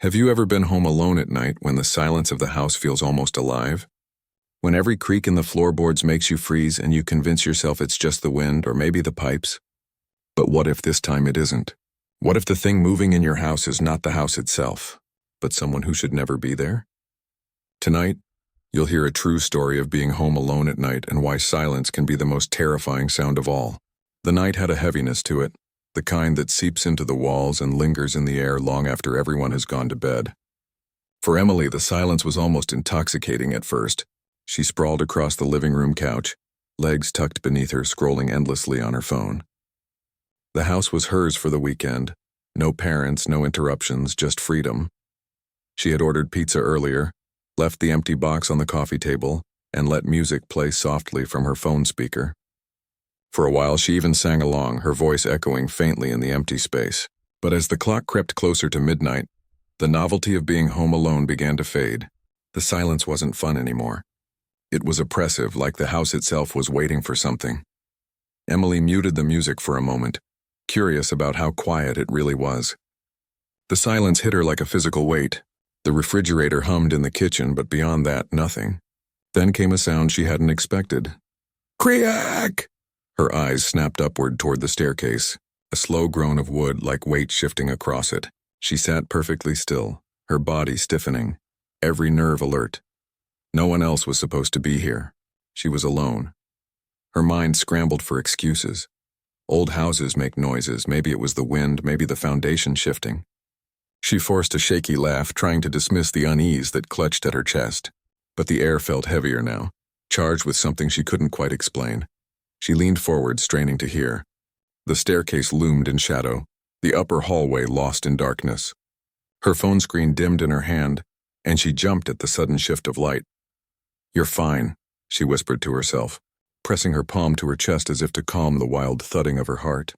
Have you ever been home alone at night when the silence of the house feels almost alive? When every creak in the floorboards makes you freeze and you convince yourself it's just the wind or maybe the pipes? But what if this time it isn't? What if the thing moving in your house is not the house itself, but someone who should never be there? Tonight, you'll hear a true story of being home alone at night and why silence can be the most terrifying sound of all. The night had a heaviness to it, the kind that seeps into the walls and lingers in the air long after everyone has gone to bed. For Emily, the silence was almost intoxicating at first. She sprawled across the living room couch, legs tucked beneath her, scrolling endlessly on her phone. The house was hers for the weekend. No parents, no interruptions, just freedom. She had ordered pizza earlier, left the empty box on the coffee table, and let music play softly from her phone speaker. For a while, she even sang along, her voice echoing faintly in the empty space. But as the clock crept closer to midnight, the novelty of being home alone began to fade. The silence wasn't fun anymore. It was oppressive, like the house itself was waiting for something. Emily muted the music for a moment, curious about how quiet it really was. The silence hit her like a physical weight. The refrigerator hummed in the kitchen, but beyond that, nothing. Then came a sound she hadn't expected. Creak! Her eyes snapped upward toward the staircase, a slow groan of wood like weight shifting across it. She sat perfectly still, her body stiffening, every nerve alert. No one else was supposed to be here. She was alone. Her mind scrambled for excuses. Old houses make noises, maybe it was the wind, maybe the foundation shifting. She forced a shaky laugh, trying to dismiss the unease that clutched at her chest. But the air felt heavier now, charged with something she couldn't quite explain. She leaned forward, straining to hear. The staircase loomed in shadow, the upper hallway lost in darkness. Her phone screen dimmed in her hand, and she jumped at the sudden shift of light. "You're fine," she whispered to herself, pressing her palm to her chest as if to calm the wild thudding of her heart.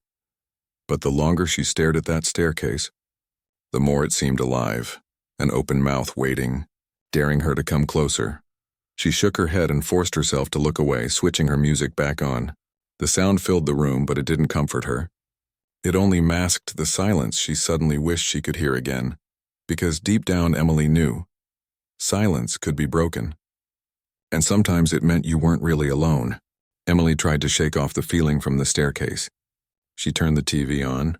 But the longer she stared at that staircase, the more it seemed alive, an open mouth waiting, daring her to come closer. She shook her head and forced herself to look away, switching her music back on. The sound filled the room, but it didn't comfort her. It only masked the silence she suddenly wished she could hear again, because deep down Emily knew silence could be broken. And sometimes it meant you weren't really alone. Emily tried to shake off the feeling from the staircase. She turned the TV on,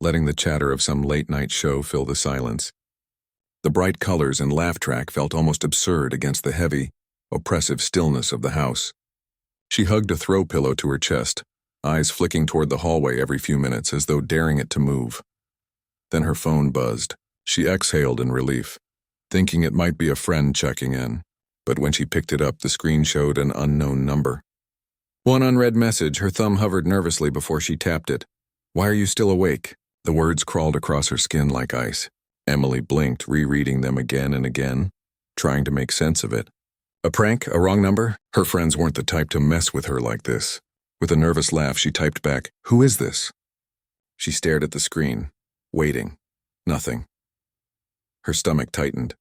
letting the chatter of some late-night show fill the silence. The bright colors and laugh track felt almost absurd against the heavy, oppressive stillness of the house. She hugged a throw pillow to her chest, eyes flicking toward the hallway every few minutes as though daring it to move. Then her phone buzzed. She exhaled in relief, thinking it might be a friend checking in. But when she picked it up, the screen showed an unknown number. One unread message, her thumb hovered nervously before she tapped it. "Why are you still awake?" The words crawled across her skin like ice. Emily blinked, rereading them again and again, trying to make sense of it. A prank? A wrong number? Her friends weren't the type to mess with her like this. With a nervous laugh, she typed back, "Who is this?" She stared at the screen, waiting. Nothing. Her stomach tightened.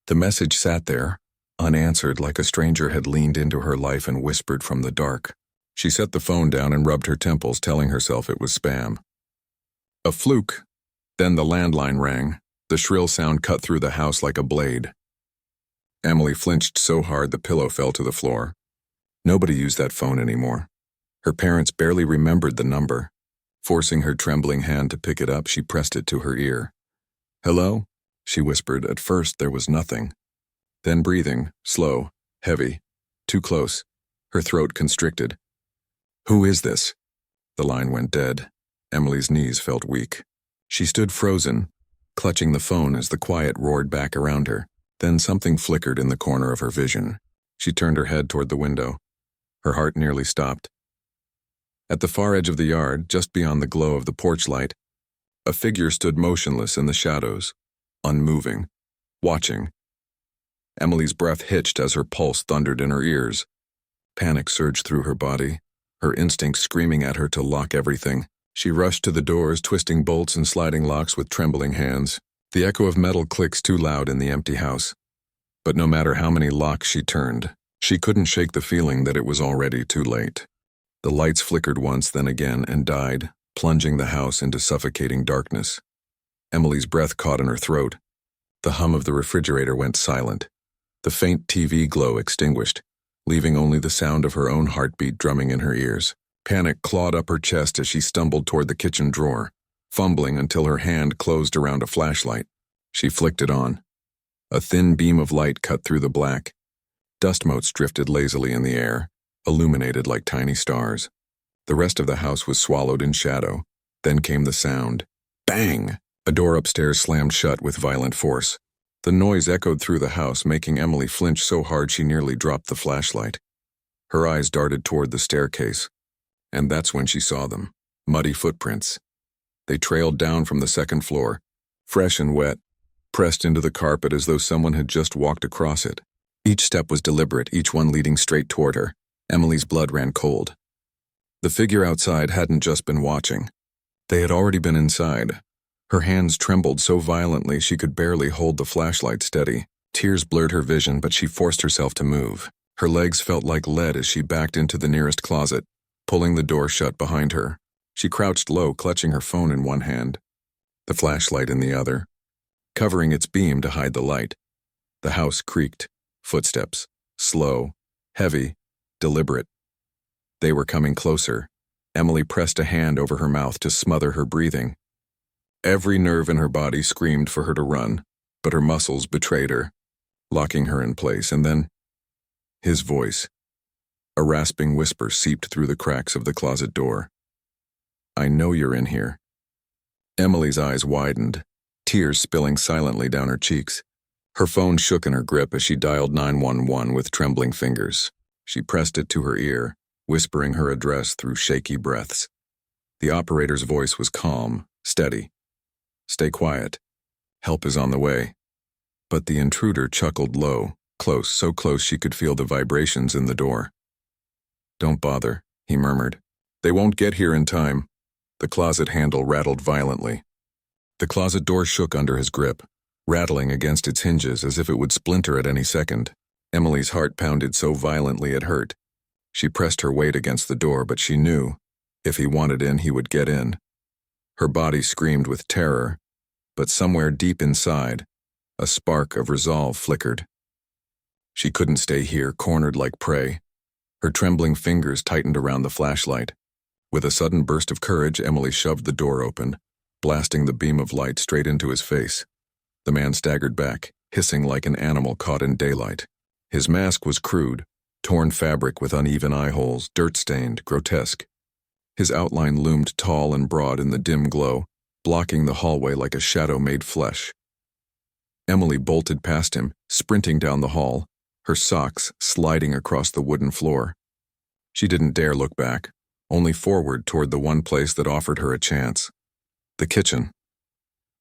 The message sat there, unanswered, like a stranger had leaned into her life and whispered from the dark. She set the phone down and rubbed her temples, telling herself it was spam. A fluke. Then the landline rang. The shrill sound cut through the house like a blade. Emily flinched so hard the pillow fell to the floor. Nobody used that phone anymore. Her parents barely remembered the number. Forcing her trembling hand to pick it up, she pressed it to her ear. "Hello?" she whispered. At first there was nothing. Then breathing, slow, heavy, too close, her throat constricted. "Who is this?" The line went dead. Emily's knees felt weak. She stood frozen, clutching the phone as the quiet roared back around her. Then something flickered in the corner of her vision. She turned her head toward the window. Her heart nearly stopped. At the far edge of the yard, just beyond the glow of the porch light, a figure stood motionless in the shadows, unmoving, watching. Emily's breath hitched as her pulse thundered in her ears. Panic surged through her body, her instincts screaming at her to lock everything. She rushed to the doors, twisting bolts and sliding locks with trembling hands. The echo of metal clicks too loud in the empty house. But no matter how many locks she turned, she couldn't shake the feeling that it was already too late. The lights flickered once, then again, and died, plunging the house into suffocating darkness. Emily's breath caught in her throat. The hum of the refrigerator went silent. The faint TV glow extinguished, leaving only the sound of her own heartbeat drumming in her ears. Panic clawed up her chest as she stumbled toward the kitchen drawer, fumbling until her hand closed around a flashlight. She flicked it on. A thin beam of light cut through the black. Dust motes drifted lazily in the air, illuminated like tiny stars. The rest of the house was swallowed in shadow. Then came the sound. Bang! A door upstairs slammed shut with violent force. The noise echoed through the house, making Emily flinch so hard she nearly dropped the flashlight. Her eyes darted toward the staircase, and that's when she saw them. Muddy footprints. They trailed down from the second floor, fresh and wet, pressed into the carpet as though someone had just walked across it. Each step was deliberate, each one leading straight toward her. Emily's blood ran cold. The figure outside hadn't just been watching. They had already been inside. Her hands trembled so violently she could barely hold the flashlight steady. Tears blurred her vision, but she forced herself to move. Her legs felt like lead as she backed into the nearest closet, pulling the door shut behind her. She crouched low, clutching her phone in one hand, the flashlight in the other, covering its beam to hide the light. The house creaked. Footsteps. Slow, heavy, deliberate. They were coming closer. Emily pressed a hand over her mouth to smother her breathing. Every nerve in her body screamed for her to run, but her muscles betrayed her, locking her in place. And then, his voice. A rasping whisper seeped through the cracks of the closet door. "I know you're in here." Emily's eyes widened, tears spilling silently down her cheeks. Her phone shook in her grip as she dialed 911 with trembling fingers. She pressed it to her ear, whispering her address through shaky breaths. The operator's voice was calm, steady. "Stay quiet. Help is on the way." But the intruder chuckled low, close, so close she could feel the vibrations in the door. "Don't bother," he murmured. "They won't get here in time." The closet handle rattled violently. The closet door shook under his grip, rattling against its hinges as if it would splinter at any second. Emily's heart pounded so violently it hurt. She pressed her weight against the door, but she knew, if he wanted in, he would get in. Her body screamed with terror, but somewhere deep inside, a spark of resolve flickered. She couldn't stay here, cornered like prey. Her trembling fingers tightened around the flashlight. With a sudden burst of courage, Emily shoved the door open, blasting the beam of light straight into his face. The man staggered back, hissing like an animal caught in daylight. His mask was crude, torn fabric with uneven eye holes, dirt-stained, grotesque. His outline loomed tall and broad in the dim glow, blocking the hallway like a shadow made flesh. Emily bolted past him, sprinting down the hall, her socks sliding across the wooden floor. She didn't dare look back, only forward toward the one place that offered her a chance. The kitchen.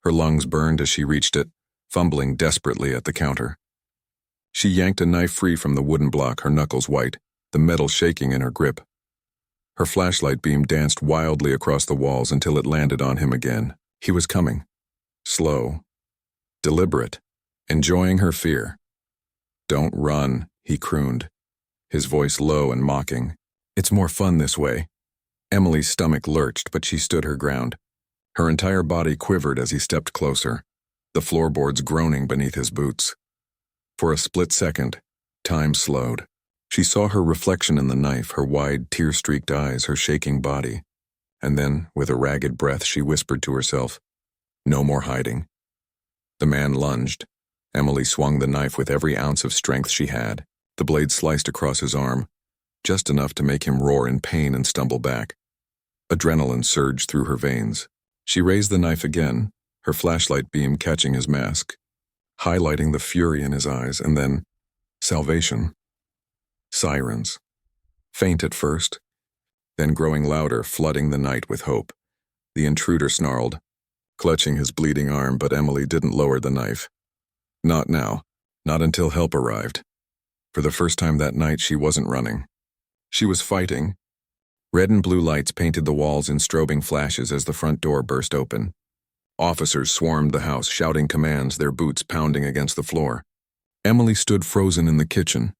Her lungs burned as she reached it, fumbling desperately at the counter. She yanked a knife free from the wooden block, her knuckles white, the metal shaking in her grip. Her flashlight beam danced wildly across the walls until it landed on him again. He was coming. Slow. Deliberate. Enjoying her fear. "Don't run," he crooned, his voice low and mocking. "It's more fun this way." Emily's stomach lurched, but she stood her ground. Her entire body quivered as he stepped closer, the floorboards groaning beneath his boots. For a split second, time slowed. She saw her reflection in the knife, her wide, tear-streaked eyes, her shaking body. And then, with a ragged breath, she whispered to herself, "No more hiding." The man lunged. Emily swung the knife with every ounce of strength she had. The blade sliced across his arm, just enough to make him roar in pain and stumble back. Adrenaline surged through her veins. She raised the knife again, her flashlight beam catching his mask, highlighting the fury in his eyes, and then salvation. Sirens. Faint at first, then growing louder, flooding the night with hope. The intruder snarled, clutching his bleeding arm, but Emily didn't lower the knife. Not now, not until help arrived. For the first time that night, she wasn't running. She was fighting. Red and blue lights painted the walls in strobing flashes as the front door burst open. Officers swarmed the house, shouting commands, their boots pounding against the floor. Emily stood frozen in the kitchen,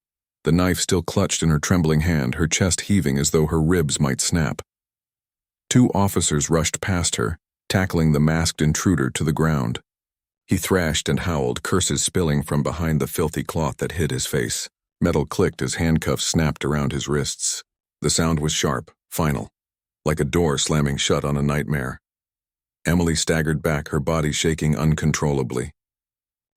the knife still clutched in her trembling hand, her chest heaving as though her ribs might snap. 2 officers rushed past her, tackling the masked intruder to the ground. He thrashed and howled, curses spilling from behind the filthy cloth that hid his face. Metal clicked as handcuffs snapped around his wrists. The sound was sharp, final, like a door slamming shut on a nightmare. Emily staggered back, her body shaking uncontrollably.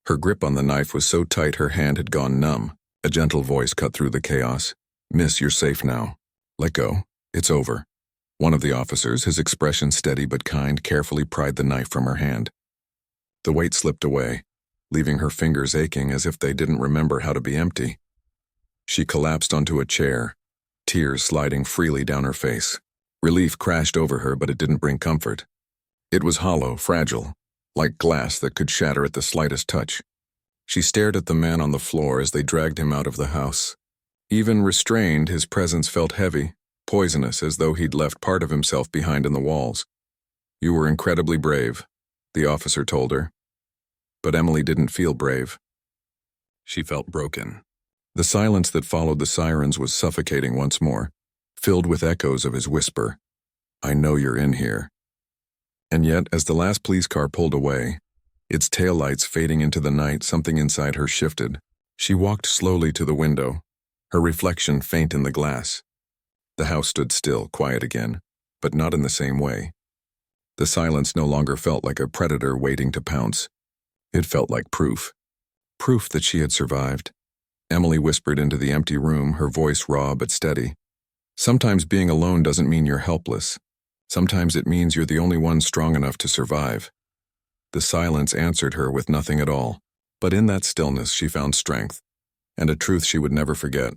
Her grip on the knife was so tight her hand had gone numb. A gentle voice cut through the chaos. "Miss, you're safe now. Let go. It's over." One of the officers, his expression steady but kind, carefully pried the knife from her hand. The weight slipped away, leaving her fingers aching as if they didn't remember how to be empty. She collapsed onto a chair, tears sliding freely down her face. Relief crashed over her, but it didn't bring comfort. It was hollow, fragile, like glass that could shatter at the slightest touch. She stared at the man on the floor as they dragged him out of the house. Even restrained, his presence felt heavy, poisonous, as though he'd left part of himself behind in the walls. "You were incredibly brave," the officer told her. But Emily didn't feel brave. She felt broken. The silence that followed the sirens was suffocating once more, filled with echoes of his whisper, "I know you're in here." And yet, as the last police car pulled away, its taillights fading into the night, something inside her shifted. She walked slowly to the window, her reflection faint in the glass. The house stood still, quiet again, but not in the same way. The silence no longer felt like a predator waiting to pounce. It felt like proof. Proof that she had survived. Emily whispered into the empty room, her voice raw but steady. "Sometimes being alone doesn't mean you're helpless. Sometimes it means you're the only one strong enough to survive." The silence answered her with nothing at all, but in that stillness she found strength, and a truth she would never forget.